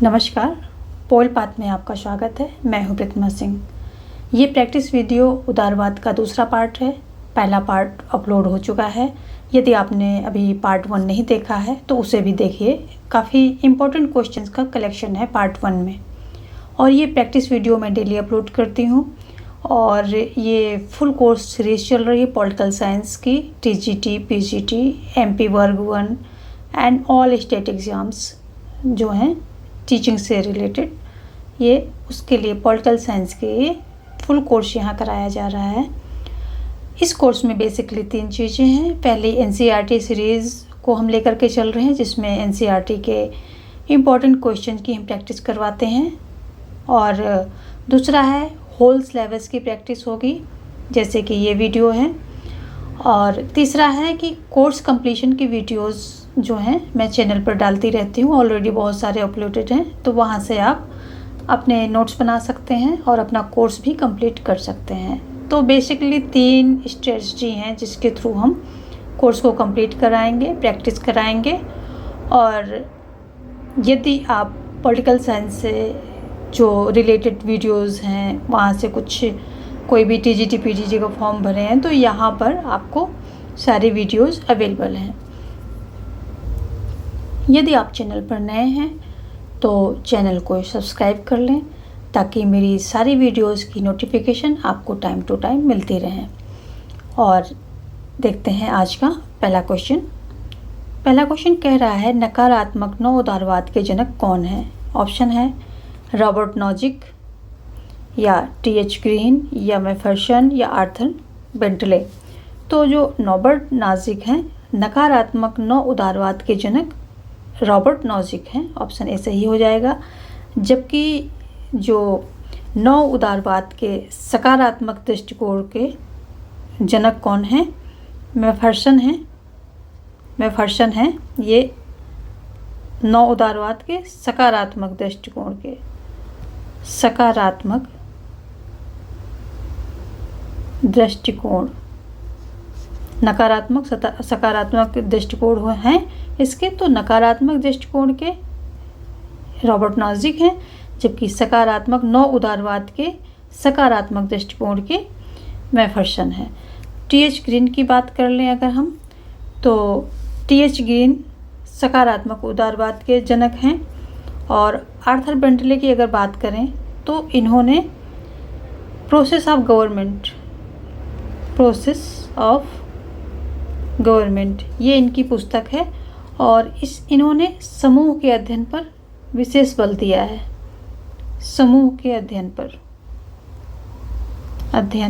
नमस्कार, पोल पाथ में आपका स्वागत है। मैं हूं प्रतिमा सिंह। ये प्रैक्टिस वीडियो उदारवाद का दूसरा पार्ट है। पहला पार्ट अपलोड हो चुका है। यदि आपने अभी पार्ट 1 नहीं देखा है तो उसे भी देखिए। काफ़ी इम्पोर्टेंट क्वेश्चंस का कलेक्शन है पार्ट 1 में। और ये प्रैक्टिस वीडियो मैं डेली अपलोड करती हूँ। और ये फुल कोर्स सीरीज चल रही है पॉलिटिकल साइंस की, TGT, PGT, MP वर्ग 1 एंड ऑल स्टेट एग्ज़ाम्स जो हैं टीचिंग से रिलेटेड, ये उसके लिए पॉलिटिकल साइंस के फुल कोर्स यहाँ कराया जा रहा है। इस कोर्स में बेसिकली 3 चीज़ें हैं। पहली NCERT सीरीज़ को हम लेकर के चल रहे हैं, जिसमें NCERT के इम्पॉर्टेंट क्वेश्चन की हम प्रैक्टिस करवाते हैं। और दूसरा है होल सिलेबस की प्रैक्टिस होगी, जैसे कि ये वीडियो है। और तीसरा है कि कोर्स कंप्लीशन की वीडियोस जो हैं मैं चैनल पर डालती रहती हूँ। ऑलरेडी बहुत सारे अपलोडेड हैं, तो वहाँ से आप अपने नोट्स बना सकते हैं और अपना कोर्स भी कंप्लीट कर सकते हैं। तो बेसिकली 3 स्ट्रेटजी हैं जिसके थ्रू हम कोर्स को कंप्लीट कराएंगे, प्रैक्टिस कराएंगे। और यदि आप पॉलिटिकल साइंस से जो रिलेटेड वीडियोस हैं वहाँ से कोई भी TGT PGT का फॉर्म भरे हैं तो यहाँ पर आपको सारी वीडियोस अवेलेबल हैं। यदि आप चैनल पर नए हैं तो चैनल को सब्सक्राइब कर लें, ताकि मेरी सारी वीडियोस की नोटिफिकेशन आपको टाइम टू टाइम मिलती रहें। और देखते हैं आज का पहला क्वेश्चन। पहला क्वेश्चन कह रहा है, नकारात्मक नव उदारवाद के जनक कौन है? ऑप्शन है रॉबर्ट नॉजिक या TH ग्रीन या मैफर्सन या आर्थर बेंटले। तो जो रॉबर्ट नॉजिक हैं, नकारात्मक नव उदारवाद के जनक रॉबर्ट नॉजिक हैं। ऑप्शन ए सही हो जाएगा। जबकि जो नव उदारवाद के सकारात्मक दृष्टिकोण के जनक कौन हैं? मैफर्सन हैं। ये नव उदारवाद के सकारात्मक दृष्टिकोण के नकारात्मक सकारात्मक दृष्टिकोण हैं इसके। तो नकारात्मक दृष्टिकोण के रॉबर्ट नॉजिक हैं, जबकि सकारात्मक नव उदारवाद के सकारात्मक दृष्टिकोण के मैफर्सन हैं। TH ग्रीन की बात कर लें अगर हम, तो TH ग्रीन सकारात्मक उदारवाद के जनक हैं। और आर्थर बेंटले की अगर बात करें तो इन्होंने प्रोसेस ऑफ गवर्नमेंट ये इनकी पुस्तक है। और इन्होंने समूह के अध्ययन पर विशेष बल दिया है। समूह के अध्ययन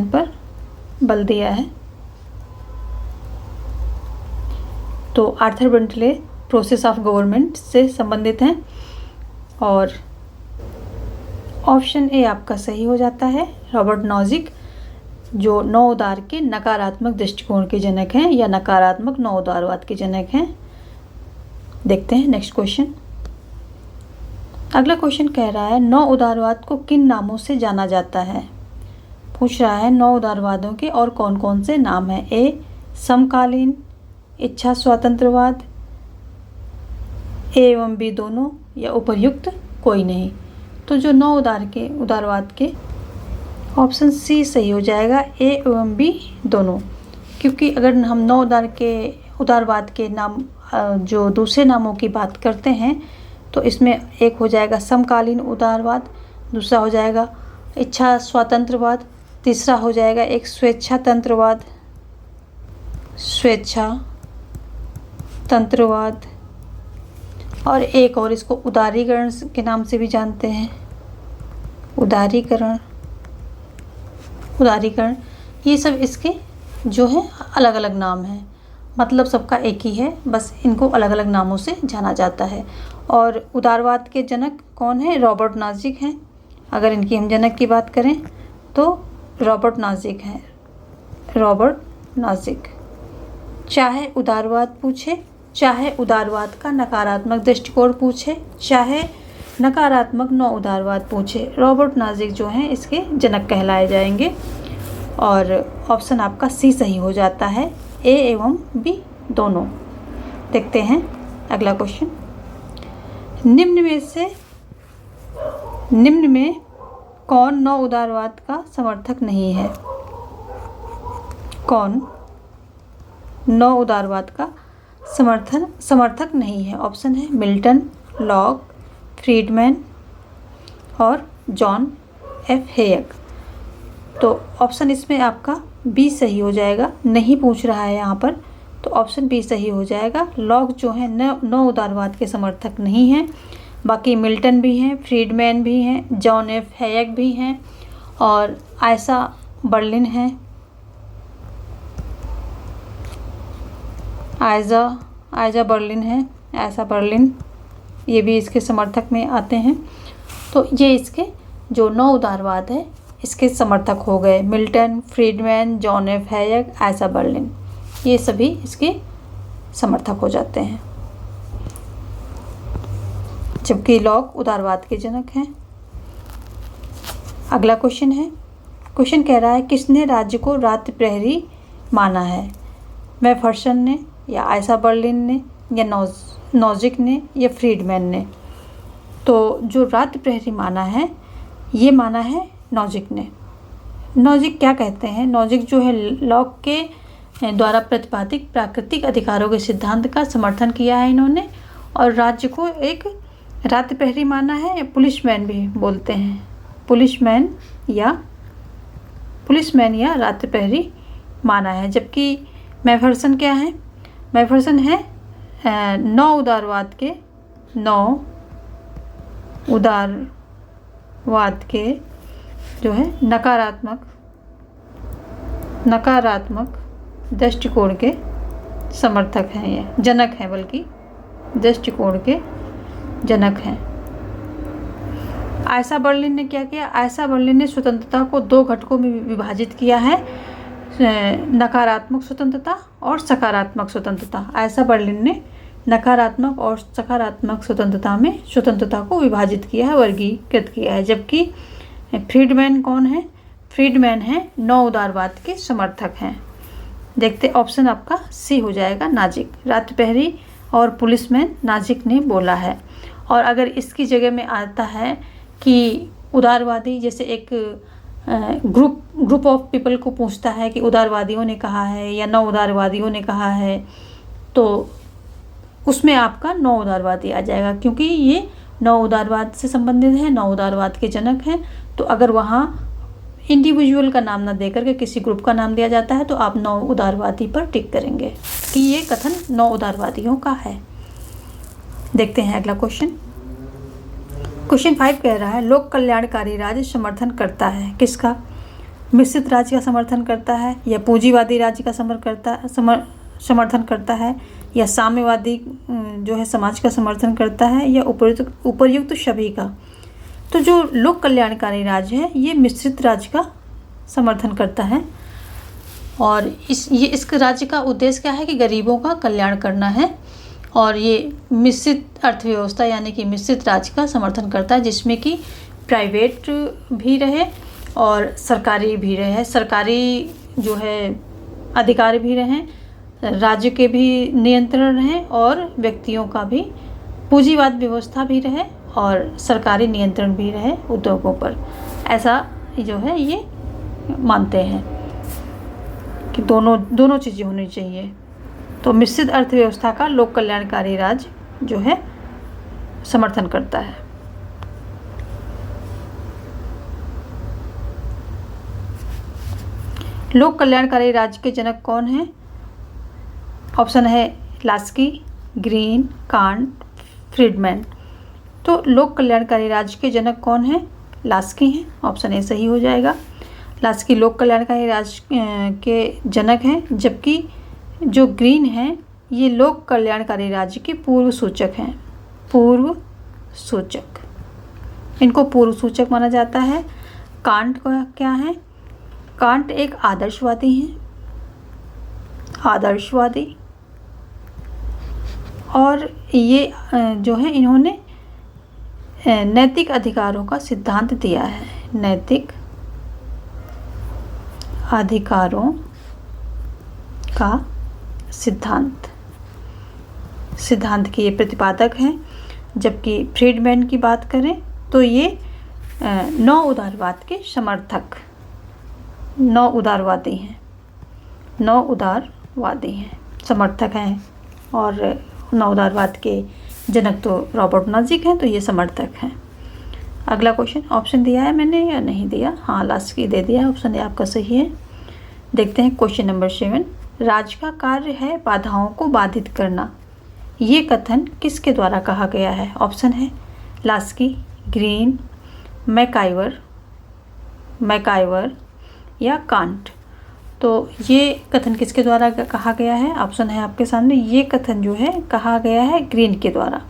पर बल दिया है। तो Arthur Bentley process of government से संबंधित हैं। और ऑप्शन ए आपका सही हो जाता है। रॉबर्ट नॉजिक जो नव उदार के नकारात्मक दृष्टिकोण के जनक हैं या नकारात्मक नव उदारवाद के जनक हैं। देखते हैं नेक्स्ट क्वेश्चन। अगला क्वेश्चन कह रहा है, नव उदारवाद को किन नामों से जाना जाता है? पूछ रहा है नव उदारवादों के और कौन कौन से नाम हैं। ए समकालीन, इच्छा स्वतंत्रवाद, A एवं B दोनों, या उपर्युक्त कोई नहीं। तो जो नव उदारवाद के ऑप्शन सी सही हो जाएगा, A एवं B दोनों। क्योंकि अगर हम नव उदारवाद के नाम जो दूसरे नामों की बात करते हैं तो इसमें एक हो जाएगा समकालीन उदारवाद, दूसरा हो जाएगा इच्छा स्वतंत्रवाद, तीसरा हो जाएगा एक स्वेच्छा तंत्रवाद, और एक और इसको उदारीकरण के नाम से भी जानते हैं। उदारीकरण ये सब इसके जो है अलग अलग नाम हैं। मतलब सबका एक ही है, बस इनको अलग अलग नामों से जाना जाता है। और उदारवाद के जनक कौन है? रॉबर्ट नॉजिक हैं। अगर इनकी हम जनक की बात करें तो रॉबर्ट नॉजिक हैं। चाहे उदारवाद पूछे, चाहे उदारवाद का नकारात्मक दृष्टिकोण पूछे, चाहे नकारात्मक नव उदारवाद पूछे, रॉबर्ट नॉजिक जो हैं इसके जनक कहलाए जाएंगे। और ऑप्शन आपका सी सही हो जाता है, A एवं B दोनों। देखते हैं अगला क्वेश्चन। निम्न में से निम्न में कौन नव उदारवाद का समर्थक नहीं है? कौन नव उदारवाद का समर्थक नहीं है? ऑप्शन है मिल्टन, लॉक, फ्रीडमैन और जॉन एफ हेयक। तो ऑप्शन इसमें आपका बी सही हो जाएगा। नहीं पूछ रहा है यहाँ पर, तो ऑप्शन बी सही हो जाएगा। लॉक जो है नव उदारवाद के समर्थक नहीं हैं। बाकी मिल्टन भी हैं, फ्रीडमैन भी हैं, जॉन एफ हेयक भी हैं और आयशा बर्लिन हैं। आयशा बर्लिन है, आयशा बर्लिन, ये भी इसके समर्थक में आते हैं। तो ये इसके जो नव उदारवाद है इसके समर्थक हो गए। Milton, Friedman, John F Hayek, Isaiah Berlin, ये सभी इसके समर्थक हो जाते हैं, जबकि लॉक उदारवाद के जनक हैं। अगला क्वेश्चन है, क्वेश्चन कह रहा है किसने राज्य को रात्रि प्रहरी माना है? मैफर्सन ने या आयशा बर्लिन ने या नॉजिक ने या फ्रीडमैन ने? तो जो रात्रि प्रहरी माना है ये माना है नॉजिक ने। नॉजिक क्या कहते हैं? नॉजिक जो है लॉक के द्वारा प्रतिपादित प्राकृतिक अधिकारों के सिद्धांत का समर्थन किया है इन्होंने, और राज्य को एक रात्रि प्रहरी माना है, या पुलिसमैन भी बोलते हैं, पुलिसमैन या रात्रि प्रहरी माना है। जबकि मैफर्सन क्या है? मैफर्सन है नौ उदारवाद के जो है नकारात्मक दृष्टिकोण के समर्थक हैं, ये जनक हैं, बल्कि दृष्टिकोण के जनक हैं। आयशा बर्लिन ने क्या किया? आयशा बर्लिन ने स्वतंत्रता को दो घटकों में विभाजित किया है, नकारात्मक स्वतंत्रता और सकारात्मक स्वतंत्रता। आयशा बर्लिन ने नकारात्मक और सकारात्मक स्वतंत्रता में स्वतंत्रता को विभाजित किया है, वर्गीकृत किया है। जबकि फ्रीडमैन कौन है? फ्रीडमैन है नौ उदारवाद के समर्थक हैं। देखते ऑप्शन आपका सी हो जाएगा, नाजिक। रात्रि प्रहरी और पुलिसमैन नाजिक ने बोला है। और अगर इसकी जगह में आता है कि उदारवादी, जैसे एक ग्रुप ऑफ पीपल को पूछता है कि उदारवादियों ने कहा है या नौ उदारवादियों ने कहा है, तो उसमें आपका नौ उदारवादी आ जाएगा, क्योंकि ये नौ उदारवाद से संबंधित है, नौ उदारवाद के जनक हैं। तो अगर वहाँ इंडिविजुअल का नाम ना दे करके किसी ग्रुप का नाम दिया जाता है तो आप नौ उदारवादी पर टिक करेंगे कि ये कथन नौ उदारवादियों का है। देखते हैं अगला क्वेश्चन। क्वेश्चन 5 कह रहा है लोक कल्याणकारी राज्य समर्थन करता है किसका? मिश्रित राज्य का समर्थन करता है, या पूंजीवादी राज्य का समर्थन करता है, या साम्यवादी जो है समाज का समर्थन करता है, या उपर्युक्त सभी का? तो जो लोक कल्याणकारी राज्य है ये मिश्रित राज्य का समर्थन करता है, और इस राज्य का उद्देश्य क्या है कि गरीबों का कल्याण करना है। और ये मिश्रित अर्थव्यवस्था यानी कि मिश्रित राज्य का समर्थन करता है, जिसमें कि प्राइवेट भी रहे और सरकारी भी रहे, सरकारी जो है अधिकार भी रहें, राज्य के भी नियंत्रण रहें और व्यक्तियों का भी पूंजीवाद व्यवस्था भी रहे और सरकारी नियंत्रण भी रहे उद्योगों पर। ऐसा जो है ये मानते हैं कि दोनों चीज़ें होनी चाहिए। तो मिश्रित अर्थव्यवस्था का लोक कल्याणकारी राज्य जो है समर्थन करता है। लोक कल्याणकारी राज्य के जनक कौन हैं? ऑप्शन है लास्की, ग्रीन, कांट, फ्रीडमैन। तो लोक कल्याणकारी राज्य के जनक कौन हैं? लास्की हैं, ऑप्शन ए सही हो जाएगा। लास्की लोक कल्याणकारी राज्य के जनक हैं, जबकि जो ग्रीन हैं ये लोक कल्याणकारी राज्य के पूर्व सूचक हैं। पूर्व सूचक, इनको पूर्व सूचक माना जाता है। कांट का क्या है? कांट एक आदर्शवादी हैं, आदर्शवादी, और ये जो है इन्होंने नैतिक अधिकारों का सिद्धांत दिया है। नैतिक अधिकारों का सिद्धांत के ये प्रतिपादक हैं। जबकि फ्रीडमैन की बात करें तो ये 9 उदारवाद के समर्थक, 9 उदारवादी हैं, 9 उदारवादी हैं, समर्थक हैं। और 9 उदारवाद के जनक तो रॉबर्ट नोजिक हैं, तो ये समर्थक हैं। अगला क्वेश्चन, ऑप्शन दिया है मैंने या नहीं दिया? हाँ, लास्ट की दे दिया है, ऑप्शन ए आपका सही है। देखते हैं क्वेश्चन नंबर 7। राज का कार्य है बाधाओं को बाधित करना, ये कथन किसके द्वारा कहा गया है? ऑप्शन है लास्की, ग्रीन, मैकाइवर या कांट। तो ये कथन किसके द्वारा कहा गया है? ऑप्शन है आपके सामने। ये कथन जो है कहा गया है ग्रीन के द्वारा।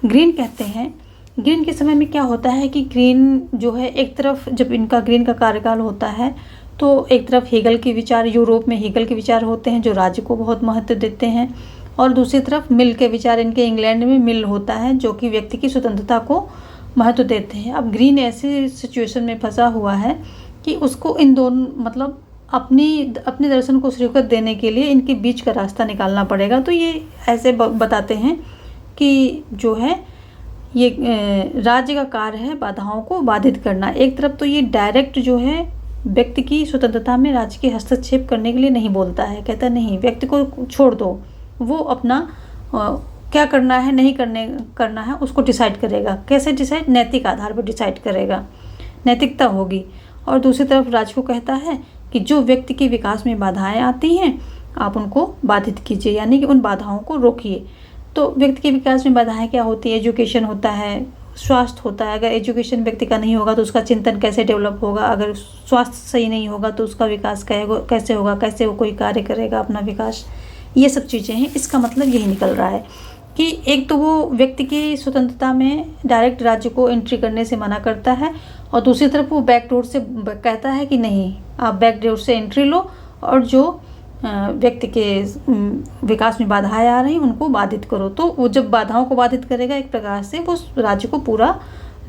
ग्रीन कहते हैं, ग्रीन के समय में क्या होता है कि ग्रीन जो है एक तरफ, जब इनका ग्रीन का कार्यकाल होता है तो एक तरफ हेगल के विचार, यूरोप में हेगल के विचार होते हैं जो राज्य को बहुत महत्व देते हैं, और दूसरी तरफ मिल के विचार, इनके इंग्लैंड में मिल होता है जो कि व्यक्ति की स्वतंत्रता को महत्व देते हैं। अब ग्रीन ऐसी सिचुएशन में फंसा हुआ है कि उसको इन दोनों, मतलब अपने दर्शन को स्वीकृत देने के लिए इनके बीच का रास्ता निकालना पड़ेगा। तो ये ऐसे बताते हैं कि जो है ये राज्य का कार्य है बाधाओं को बाधित करना। एक तरफ तो ये डायरेक्ट जो है व्यक्ति की स्वतंत्रता में राज्य के हस्तक्षेप करने के लिए नहीं बोलता है, कहता नहीं, व्यक्ति को छोड़ दो, वो अपना क्या करना है नहीं करना है उसको डिसाइड करेगा। कैसे डिसाइड? नैतिक आधार पर डिसाइड करेगा, नैतिकता होगी। और दूसरी तरफ राज्य को कहता है कि जो व्यक्ति के विकास में बाधाएं आती हैं आप उनको बाधित कीजिए, यानी कि उन बाधाओं को रोकिए। तो व्यक्ति के विकास में बाधाएं क्या होती है? एजुकेशन होता है, स्वास्थ्य होता है। अगर एजुकेशन व्यक्ति का नहीं होगा तो उसका चिंतन कैसे डेवलप होगा? अगर स्वास्थ्य सही नहीं होगा तो उसका विकास कैसे होगा? कैसे वो कोई कार्य करेगा अपना विकास? ये सब चीज़ें हैं। इसका मतलब यही निकल रहा है कि एक तो वो व्यक्ति की स्वतंत्रता में डायरेक्ट राज्य को एंट्री करने से मना करता है, और दूसरी तरफ वो बैक डोर से कहता है कि नहीं, आप बैक डोर से एंट्री लो और जो व्यक्ति के विकास में बाधाएं आ रही उनको बाधित करो। तो वो जब बाधाओं को बाधित करेगा एक प्रकार से वो राज्य को पूरा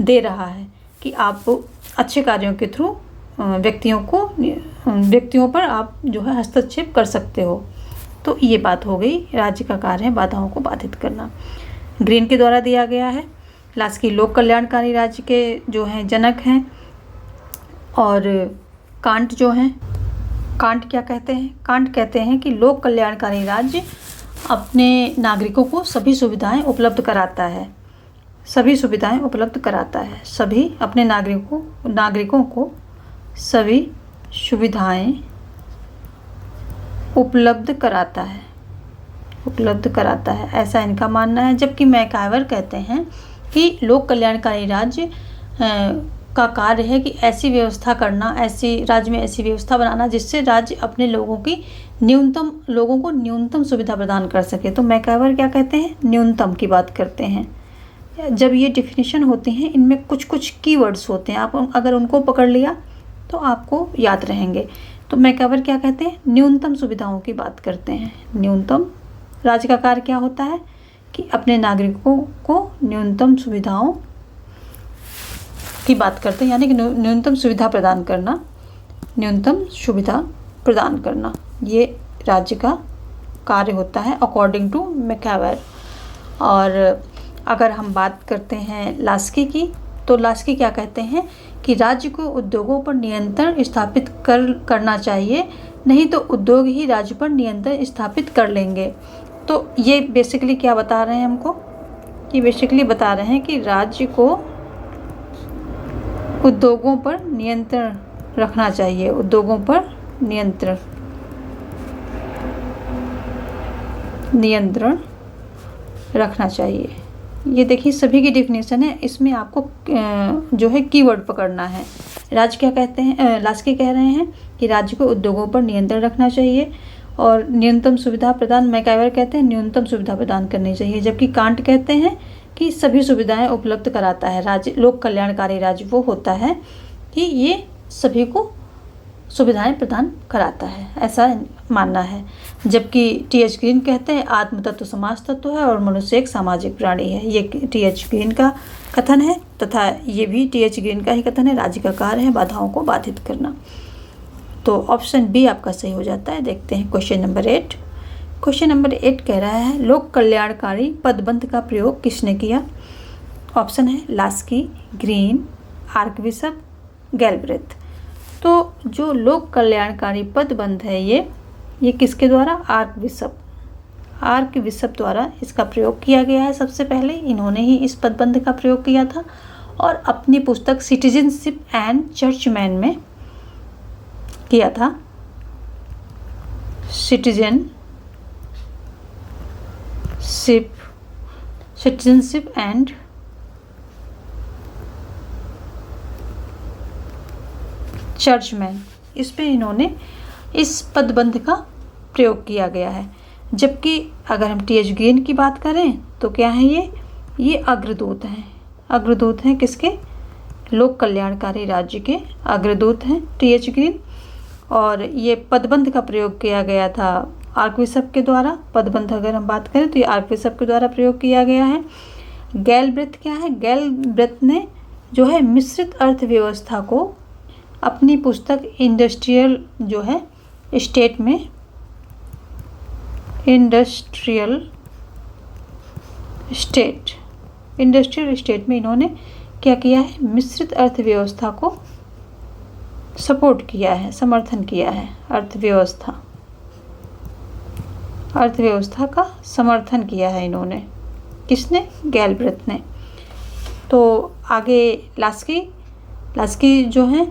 दे रहा है कि आप अच्छे कार्यों के थ्रू व्यक्तियों पर आप जो है हस्तक्षेप कर सकते हो। तो ये बात हो गई, राज्य का कार्य है बाधाओं को बाधित करना, ग्रीन के द्वारा दिया गया है। लास्की लोक कल्याणकारी राज्य के जो हैं जनक हैं। और कांट जो हैं, कांट क्या कहते हैं? कांट कहते हैं कि लोक कल्याणकारी राज्य अपने नागरिकों को सभी सुविधाएं उपलब्ध कराता है, सभी सुविधाएं उपलब्ध कराता है, सभी अपने नागरिकों को सभी सुविधाएं उपलब्ध कराता है, ऐसा इनका मानना है। जबकि मैकाइवर कहते हैं कि लोक कल्याणकारी राज्य का कार्य है कि ऐसी व्यवस्था करना, ऐसी राज्य में ऐसी व्यवस्था बनाना जिससे राज्य अपने लोगों को न्यूनतम सुविधा प्रदान कर सके। तो मैकाइवर क्या कहते हैं? न्यूनतम की बात करते हैं। जब ये डिफिनीशन होती हैं इनमें कुछ कीवर्ड्स होते हैं, आप अगर उनको पकड़ लिया तो आपको याद रहेंगे। तो मैकाइवर क्या कहते हैं? न्यूनतम सुविधाओं की बात करते हैं। न्यूनतम, राज्य का कार्य क्या होता है कि अपने नागरिकों को न्यूनतम सुविधाओं की बात करते हैं, यानी कि न्यूनतम सुविधा प्रदान करना, ये राज्य का कार्य होता है अकॉर्डिंग टू मैकाइवर। और अगर हम बात करते हैं लास्की की, तो लास्की क्या कहते हैं कि राज्य को उद्योगों पर नियंत्रण स्थापित करना चाहिए, नहीं तो उद्योग ही राज्य पर नियंत्रण स्थापित कर लेंगे। तो ये बेसिकली क्या बता रहे हैं हमको? ये बेसिकली बता रहे हैं कि राज्य को उद्योगों पर नियंत्रण रखना चाहिए, उद्योगों पर नियंत्रण रखना चाहिए। ये देखिए सभी की डिफिनेशन है, इसमें आपको जो है कीवर्ड पकड़ना है। राज्य क्या कहते हैं? लास्की कह रहे हैं कि राज्य को उद्योगों पर नियंत्रण रखना चाहिए, और न्यूनतम सुविधा प्रदान, मैकाइवर कहते हैं न्यूनतम सुविधा प्रदान करनी चाहिए। जबकि कांट कहते हैं कि सभी सुविधाएं उपलब्ध कराता है राज्य। लोक कल्याणकारी राज्य वो होता है कि ये सभी को सुविधाएं प्रदान कराता है, ऐसा मानना है। जबकि टी.एच. ग्रीन कहते हैं आत्म तत्व समाज तत्व है और मनुष्य एक सामाजिक प्राणी है। ये टी.एच. ग्रीन का कथन है, तथा ये भी टी.एच. ग्रीन का ही कथन है, राज्य का कार्य है बाधाओं को बाधित करना। तो ऑप्शन बी आपका सही हो जाता है। देखते हैं क्वेश्चन नंबर 8। क्वेश्चन नंबर 8 कह रहा है लोक कल्याणकारी पदबंध का प्रयोग किसने किया? ऑप्शन है लास्की, ग्रीन, आर्कबिशप, गैलब्रेथ। तो जो लोक कल्याणकारी पदबंध है ये किसके द्वारा? आर्कबिशप द्वारा इसका प्रयोग किया गया है। सबसे पहले इन्होंने ही इस पदबंध का प्रयोग किया था और अपनी पुस्तक सिटीजनशिप एंड चर्चमैन में किया था। सिटीजनशिप एंड चर्चमैन, इस पे इन्होंने इस पदबंध का प्रयोग किया गया है। जबकि अगर हम टी.एच. ग्रीन की बात करें तो क्या है ये अग्रदूत हैं। अग्रदूत हैं किसके? लोक कल्याणकारी राज्य के अग्रदूत हैं टी.एच. ग्रीन। और ये पदबंध का प्रयोग किया गया था आर्कबिशप के द्वारा। पदबंध अगर हम बात करें तो ये आर्कबिशप के द्वारा प्रयोग किया गया है। गैलब्रेथ क्या है? गैलब्रेथ ने जो है मिश्रित अर्थव्यवस्था को अपनी पुस्तक इंडस्ट्रियल जो है स्टेट में इंडस्ट्रियल स्टेट में इन्होंने क्या किया है? मिश्रित अर्थव्यवस्था को सपोर्ट किया है, समर्थन किया है। अर्थव्यवस्था का समर्थन किया है इन्होंने। किसने? गैलब्रेथ ने। तो आगे लास्की जो है,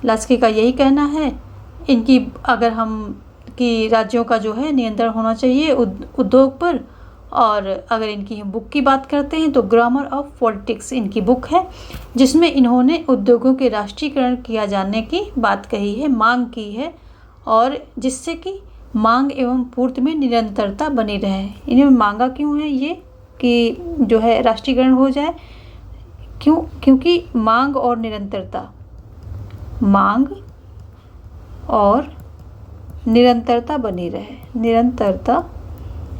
लास्की का यही कहना है इनकी अगर हम कि राज्यों का जो है नियंत्रण होना चाहिए उद्योग पर। और अगर इनकी बुक की बात करते हैं तो ग्रामर ऑफ पॉलिटिक्स इनकी बुक है, जिसमें इन्होंने उद्योगों के राष्ट्रीयकरण किया जाने की बात कही है, मांग की है, और जिससे कि मांग एवं पूर्ति में निरंतरता बनी रहे। इन्हें मांगा क्यों है ये कि जो है राष्ट्रीयकरण हो जाए? क्योंकि मांग और निरंतरता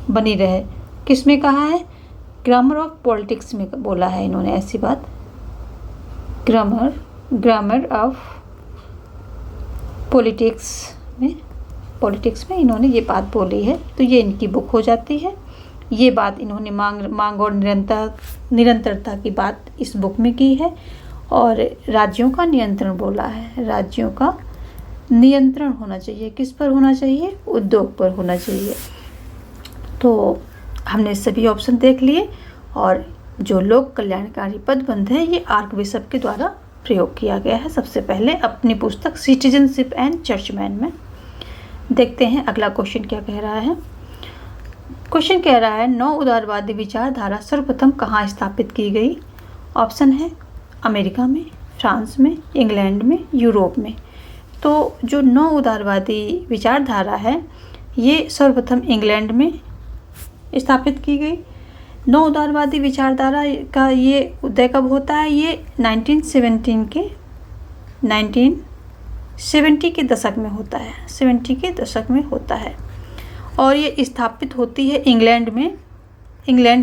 बनी रहे। किस में कहा है? ग्रामर ऑफ पॉलिटिक्स में बोला है इन्होंने ऐसी बात। ग्रामर ऑफ पॉलिटिक्स में इन्होंने ये बात बोली है। तो ये इनकी बुक हो जाती है। ये बात इन्होंने मांग और निरंतरता की बात इस बुक में की है। और राज्यों का नियंत्रण बोला है। राज्यों का नियंत्रण होना चाहिए। किस पर होना चाहिए? उद्योग पर होना चाहिए। तो हमने सभी ऑप्शन देख लिए। और जो लोक कल्याणकारी पदबंध है ये आर्कबिशप के द्वारा प्रयोग किया गया है सबसे पहले अपनी पुस्तक सिटीजनशिप एंड चर्चमैन में। देखते हैं अगला क्वेश्चन क्या कह रहा है। क्वेश्चन कह रहा है नौ उदारवादी विचारधारा सर्वप्रथम कहाँ स्थापित की गई? ऑप्शन है अमेरिका में, फ्रांस में, इंग्लैंड में, यूरोप में। तो जो नौ उदारवादी विचारधारा है ये सर्वप्रथम इंग्लैंड में स्थापित की गई। नौ उदारवादी विचारधारा का ये उदय कब होता है? ये 1970 के दशक में होता है। 70 के दशक में होता है और ये स्थापित होती है इंग्लैंड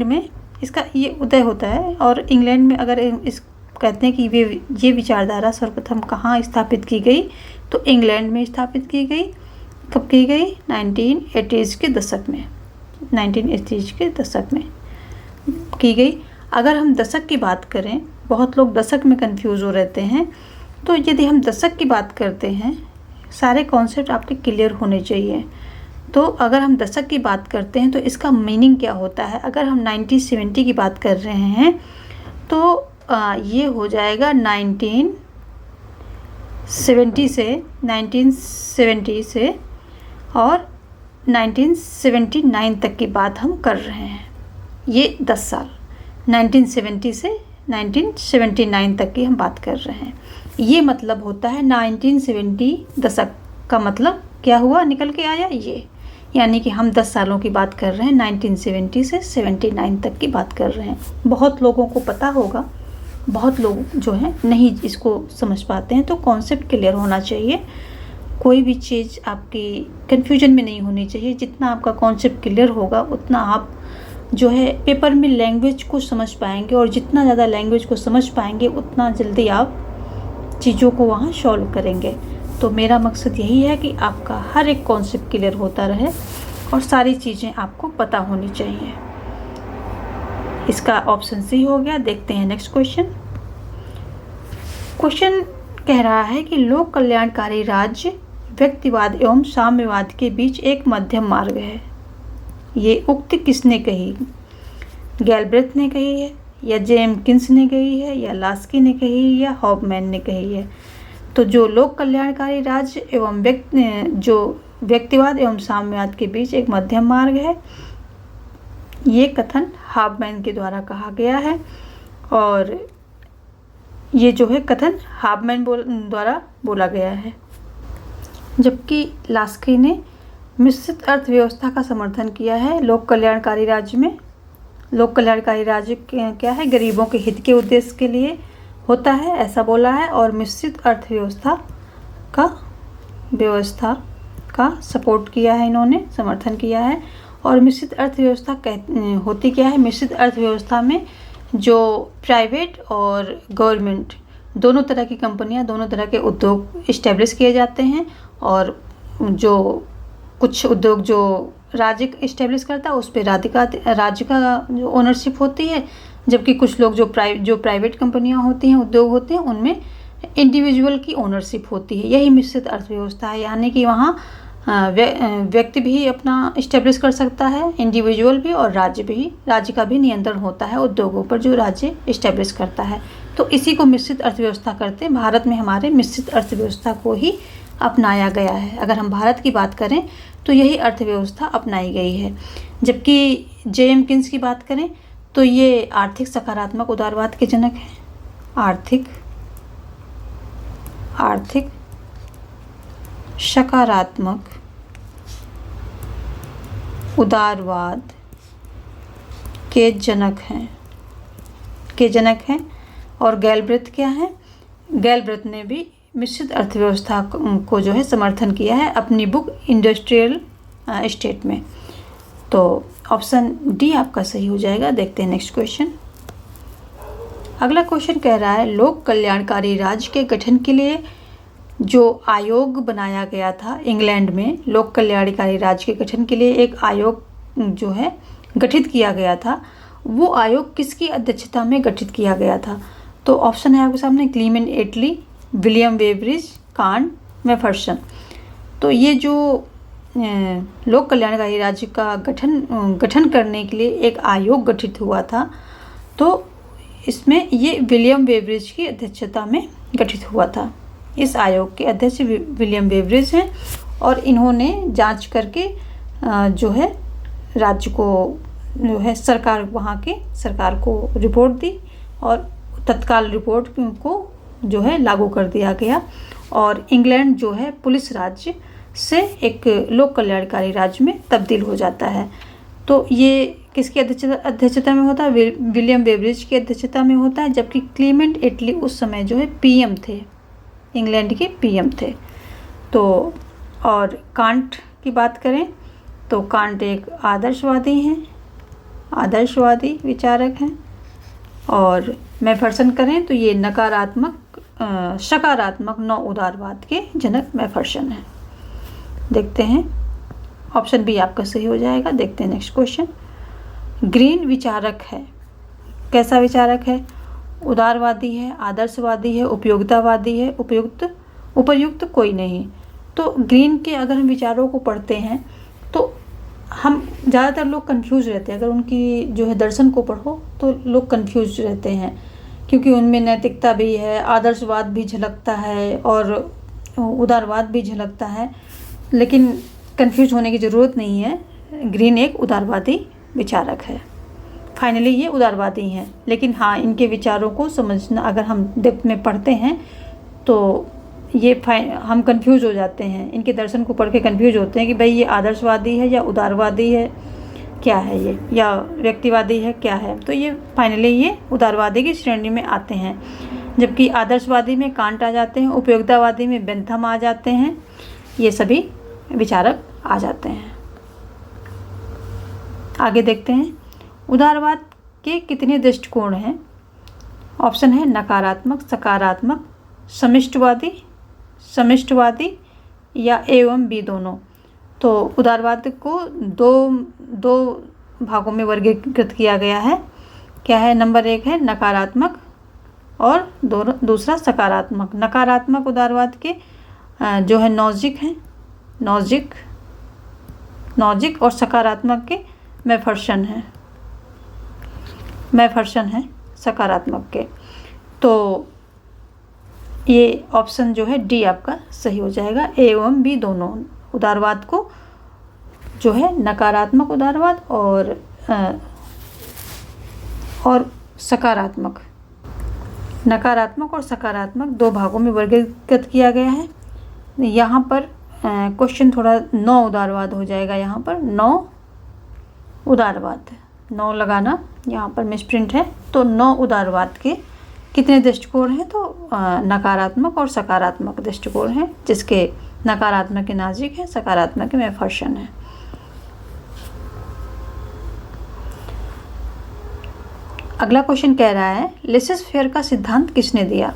में इसका ये उदय होता है। और इंग्लैंड में अगर इस कहते हैं कि ये विचारधारा सर्वप्रथम कहाँ स्थापित की गई तो इंग्लैंड में स्थापित की गई। कब की गई? 1980 के दशक में। 1980 के दशक में की गई। अगर हम दशक की बात करें, बहुत लोग दशक में कंफ्यूज हो रहते हैं। तो यदि हम दशक की बात करते हैं, सारे कॉन्सेप्ट आपके क्लियर होने चाहिए। तो अगर हम दशक की बात करते हैं तो इसका मीनिंग क्या होता है? अगर हम 1970 की बात कर रहे हैं तो ये हो जाएगा 1970 से और 1979 तक की बात हम कर रहे हैं। ये 10 साल 1970 से 1979 तक की हम बात कर रहे हैं। ये मतलब होता है 1970 दशक का मतलब क्या हुआ निकल के आया ये, यानी कि हम 10 सालों की बात कर रहे हैं। 1970 से 79 तक की बात कर रहे हैं। बहुत लोगों को पता होगा, बहुत लोग जो हैं नहीं इसको समझ पाते हैं। तो कॉन्सेप्ट क्लियर होना चाहिए। कोई भी चीज़ आपकी कन्फ्यूजन में नहीं होनी चाहिए। जितना आपका कॉन्सेप्ट क्लियर होगा उतना आप जो है पेपर में लैंग्वेज को समझ पाएंगे, और जितना ज़्यादा लैंग्वेज को समझ पाएंगे उतना जल्दी आप चीज़ों को वहाँ सॉल्व करेंगे। तो मेरा मकसद यही है कि आपका हर एक कॉन्सेप्ट क्लियर होता रहे और सारी चीज़ें आपको पता होनी चाहिए। इसका ऑप्शन सी हो गया। देखते हैं नेक्स्ट क्वेश्चन। क्वेश्चन कह रहा है कि लोक कल्याणकारी राज्य व्यक्तिवाद एवं साम्यवाद के बीच एक मध्यम मार्ग है। ये उक्ति किसने कही? गैलब्रेथ ने कही है, या जेम्किंस ने कही है, या लास्की ने कही है, या हॉफमैन ने कही है? तो जो लोक कल्याणकारी राज्य एवं व्यक्तिवाद एवं साम्यवाद के बीच एक मध्यम मार्ग है, ये कथन हॉफमैन के द्वारा कहा गया है। और ये जो है कथन हॉफमैन द्वारा बोला गया है, जबकि लास्की ने मिश्रित अर्थव्यवस्था का समर्थन किया है। लोक कल्याणकारी राज्य में लोक कल्याणकारी राज्य क्या है? गरीबों के हित के उद्देश्य के लिए होता है, ऐसा बोला है। और मिश्रित अर्थव्यवस्था का सपोर्ट किया है, इन्होंने समर्थन किया है। और मिश्रित अर्थव्यवस्था होती क्या है? मिश्रित अर्थव्यवस्था में जो प्राइवेट और गवर्नमेंट दोनों तरह की कंपनियां, दोनों तरह के उद्योग इस्टेब्लिश किए जाते हैं। और जो कुछ उद्योग जो राज्य इस्टेब्लिश करता है उस पर राज्य का जो ओनरशिप होती है, जबकि कुछ लोग जो प्राइवेट कंपनियां होती हैं, उद्योग होते हैं, उनमें इंडिविजुअल की ओनरशिप होती है। यही मिश्रित अर्थव्यवस्था है, यानी कि वहाँ व्यक्ति भी अपना इस्टेब्लिश कर सकता है, इंडिविजुअल भी, और राज्य का भी नियंत्रण होता है उद्योगों पर जो राज्य इस्टेब्लिश करता है। तो इसी को मिश्रित अर्थव्यवस्था करते हैं। भारत में हमारे मिश्रित अर्थव्यवस्था को ही अपनाया गया है। अगर हम भारत की बात करें तो यही अर्थव्यवस्था अपनाई गई है। जबकि जेम्किंस की बात करें तो ये आर्थिक सकारात्मक उदारवाद के जनक हैं। आर्थिक सकारात्मक उदारवाद के जनक हैं। और गैलब्रेथ क्या है? गैलब्रेथ ने भी मिश्रित अर्थव्यवस्था को जो है समर्थन किया है अपनी बुक इंडस्ट्रियल स्टेट में। तो ऑप्शन डी आपका सही हो जाएगा। देखते हैं नेक्स्ट क्वेश्चन। अगला क्वेश्चन कह रहा है लोक कल्याणकारी राज्य के गठन के लिए जो आयोग बनाया गया था इंग्लैंड में, लोक कल्याणकारी राज्य के गठन के लिए एक आयोग जो है गठित किया गया था, वो आयोग किसकी अध्यक्षता में गठित किया गया था? तो ऑप्शन है आपके सामने क्लीमेंट एटली, विलियम वेब्रिज, कांट, मैफर्सन। तो ये जो लोक कल्याणकारी राज्य का गठन करने के लिए एक आयोग गठित हुआ था, तो इसमें ये विलियम वेब्रिज की अध्यक्षता में गठित हुआ था। इस आयोग के अध्यक्ष विलियम वेब्रिज हैं और इन्होंने जांच करके जो है राज्य को जो है वहाँ के सरकार को रिपोर्ट दी और तत्काल रिपोर्ट को जो है लागू कर दिया गया। और इंग्लैंड जो है पुलिस राज्य से एक लोक कल्याणकारी राज्य में तब्दील हो जाता है। तो ये किसकी अध्यक्षता में होता है? विलियम वेब्रिज की अध्यक्षता में होता है। जबकि क्लीमेंट एटली उस समय जो है पीएम थे, इंग्लैंड के पीएम थे। तो और कांट की बात करें तो कांट एक आदर्शवादी विचारक हैं। और मैफर्सन करें तो ये सकारात्मक नव उदारवाद के जनक मैफर्सन हैं। देखते हैं ऑप्शन बी आपका सही हो जाएगा। देखते हैं नेक्स्ट क्वेश्चन। ग्रीन विचारक है, कैसा विचारक है? उदारवादी है, आदर्शवादी है, उपयोगितावादी है, उपयुक्त कोई नहीं। तो ग्रीन के अगर हम विचारों को पढ़ते हैं तो हम ज़्यादातर लोग कंफ्यूज रहते हैं। अगर उनकी जो है दर्शन को पढ़ो तो लोग कंफ्यूज रहते हैं, क्योंकि उनमें नैतिकता भी है, आदर्शवाद भी झलकता है और उदारवाद भी झलकता है। लेकिन कंफ्यूज होने की ज़रूरत नहीं है। ग्रीन एक उदारवादी विचारक है। फाइनली ये उदारवादी हैं। लेकिन हाँ, इनके विचारों को समझना अगर हम डेप्थ में पढ़ते हैं तो ये हम कंफ्यूज हो जाते हैं। इनके दर्शन को पढ़ के कंफ्यूज होते हैं कि भाई ये आदर्शवादी है या उदारवादी है, क्या है ये, या व्यक्तिवादी है, क्या है। तो ये फाइनली ये उदारवादी की श्रेणी में आते हैं। जबकि आदर्शवादी में कांट आ जाते हैं, उपयोगितावादी में बेंथम आ जाते हैं, ये सभी विचारक आ जाते हैं। आगे देखते हैं उदारवाद के कितने दृष्टिकोण हैं। ऑप्शन है नकारात्मक, सकारात्मक, समिष्टवादी या एवं बी दोनों। तो उदारवाद को दो भागों में वर्गीकृत किया गया है। क्या है? नंबर 1 है नकारात्मक और दूसरा सकारात्मक। नकारात्मक उदारवाद के जो है नॉजिक हैं, नॉजिक और सकारात्मक के मैफर्सन है सकारात्मक के। तो ये ऑप्शन जो है डी आपका सही हो जाएगा। ए एवं बी दोनों उदारवाद को जो है नकारात्मक उदारवाद और नकारात्मक और सकारात्मक दो भागों में वर्गीकृत किया गया है। यहाँ पर क्वेश्चन थोड़ा 9 उदारवाद हो जाएगा। यहाँ पर 9 उदारवाद, 9 लगाना यहाँ पर मिसप्रिंट है। तो 9 उदारवाद के कितने दृष्टिकोण हैं? तो नकारात्मक और सकारात्मक दृष्टिकोण हैं, जिसके नकारात्मक के नाजिक है, सकारात्मक के मैफर्सन है। अगला क्वेश्चन कह रहा है लेसेस-फेयर का सिद्धांत किसने दिया?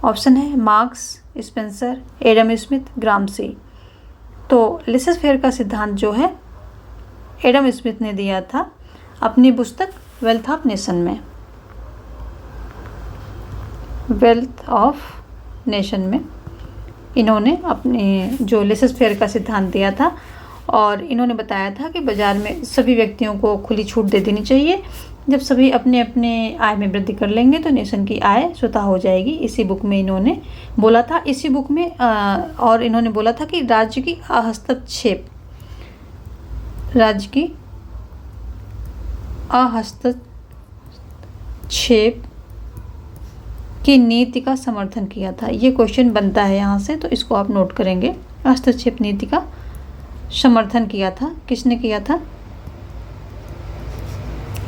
ऑप्शन है मार्क्स, स्पेंसर, एडम स्मिथ, ग्रामसी। तो लेसेस-फेयर का सिद्धांत जो है एडम स्मिथ ने दिया था अपनी पुस्तक वेल्थ ऑफ नेशन में। इन्होंने अपने जो लेसेस-फेयर का सिद्धांत दिया था और इन्होंने बताया था कि बाज़ार में सभी व्यक्तियों को खुली छूट दे देनी चाहिए। जब सभी अपने अपने आय में वृद्धि कर लेंगे तो नेशन की आय स्वतः हो जाएगी। इसी बुक में इन्होंने बोला था। इसी बुक में और इन्होंने बोला था कि राज्य की हस्तक्षेप की नीति का समर्थन किया था। ये क्वेश्चन बनता है यहाँ से, तो इसको आप नोट करेंगे। हस्तक्षेप नीति का समर्थन किया था, किसने किया था?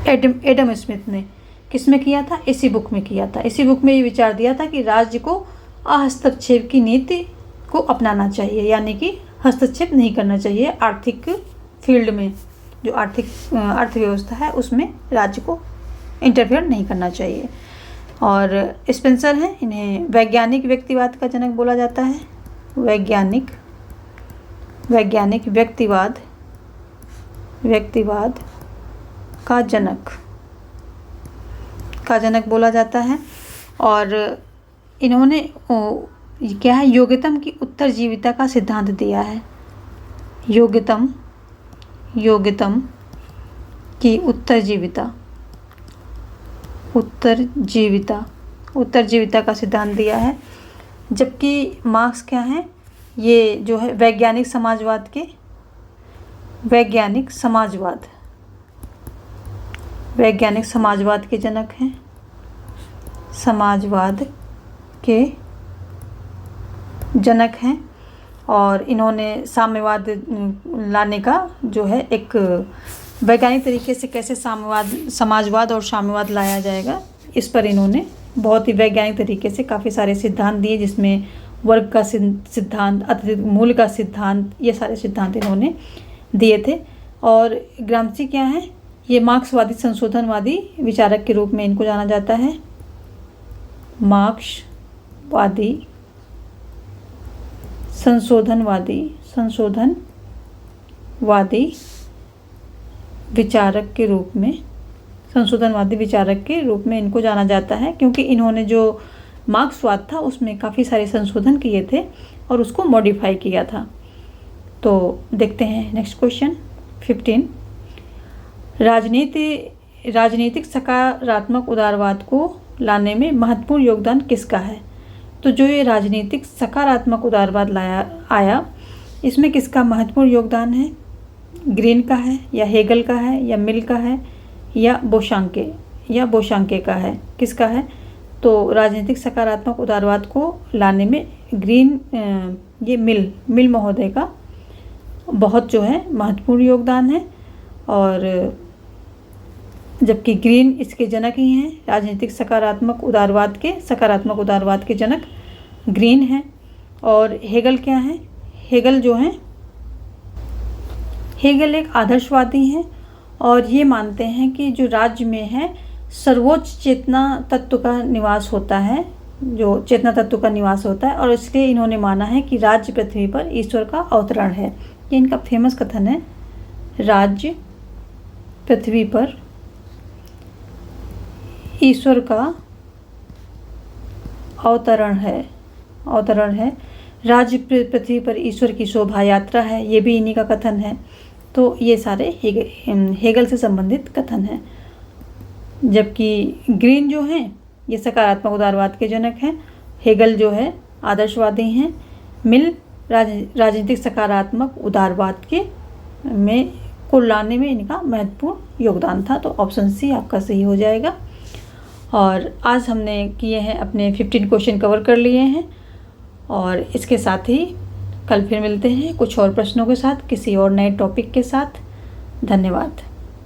एडम स्मिथ ने। किसमें किया था? इसी बुक में किया था। इसी बुक में ये विचार दिया था कि राज्य को हस्तक्षेप की नीति को अपनाना चाहिए, यानी कि हस्तक्षेप नहीं करना चाहिए आर्थिक फील्ड में। जो अर्थव्यवस्था है उसमें राज्य को इंटरफेयर नहीं करना चाहिए। और स्पेंसर हैं, इन्हें वैज्ञानिक व्यक्तिवाद का जनक बोला जाता है। वैज्ञानिक व्यक्तिवाद का जनक बोला जाता है। और इन्होंने क्या है? योग्यतम की उत्तरजीविता का सिद्धांत दिया है। योग्यतम की उत्तरजीविता का सिद्धांत दिया है। जबकि मार्क्स क्या है? ये जो है वैज्ञानिक समाजवाद के जनक हैं। और इन्होंने साम्यवाद लाने का जो है एक वैज्ञानिक तरीके से कैसे समाजवाद और साम्यवाद लाया जाएगा, इस पर इन्होंने बहुत ही वैज्ञानिक तरीके से काफ़ी सारे सिद्धांत दिए, जिसमें वर्ग का सिद्धांत, अत्यधिक मूल्य का सिद्धांत, ये सारे सिद्धांत इन्होंने दिए थे। और ग्रामसी क्या है? ये मार्क्सवादी संशोधनवादी विचारक के रूप में इनको जाना जाता है। मार्क्सवादी संशोधनवादी विचारक के रूप में इनको जाना जाता है, क्योंकि इन्होंने जो मार्क्सवाद था उसमें काफ़ी सारे संशोधन किए थे और उसको मॉडिफाई किया था। तो देखते हैं नेक्स्ट क्वेश्चन 15। राजनीतिक सकारात्मक उदारवाद को लाने में महत्वपूर्ण योगदान किसका है? तो जो ये राजनीतिक सकारात्मक उदारवाद आया, इसमें किसका महत्वपूर्ण योगदान है? ग्रीन का है, या हेगल का है, या मिल का है, या बोशांके का है? किसका है? तो राजनीतिक सकारात्मक उदारवाद को लाने में ये मिल महोदय का बहुत जो है महत्वपूर्ण योगदान है। और जबकि ग्रीन इसके जनक ही हैं। राजनीतिक सकारात्मक उदारवाद के जनक ग्रीन हैं। और हेगल क्या है? हेगल एक आदर्शवादी हैं और ये मानते हैं कि जो राज्य में है सर्वोच्च चेतना तत्व का निवास होता है, और इसलिए इन्होंने माना है कि राज्य पृथ्वी पर ईश्वर का अवतरण है। ये इनका फेमस कथन है, राज्य पृथ्वी पर ईश्वर का अवतरण है। राज्य पृथ्वी पर ईश्वर की शोभा यात्रा है, ये भी इन्हीं का कथन है। तो ये सारे हेगल से संबंधित कथन हैं। जबकि ग्रीन जो हैं ये सकारात्मक उदारवाद के जनक हैं, हेगल जो है आदर्शवादी हैं, मिल राजनीतिक सकारात्मक उदारवाद के में को लाने में इनका महत्वपूर्ण योगदान था। तो ऑप्शन सी आपका सही हो जाएगा। और आज हमने किए हैं अपने 15 क्वेश्चन कवर कर लिए हैं, और इसके साथ ही कल फिर मिलते हैं कुछ और प्रश्नों के साथ, किसी और नए टॉपिक के साथ। धन्यवाद।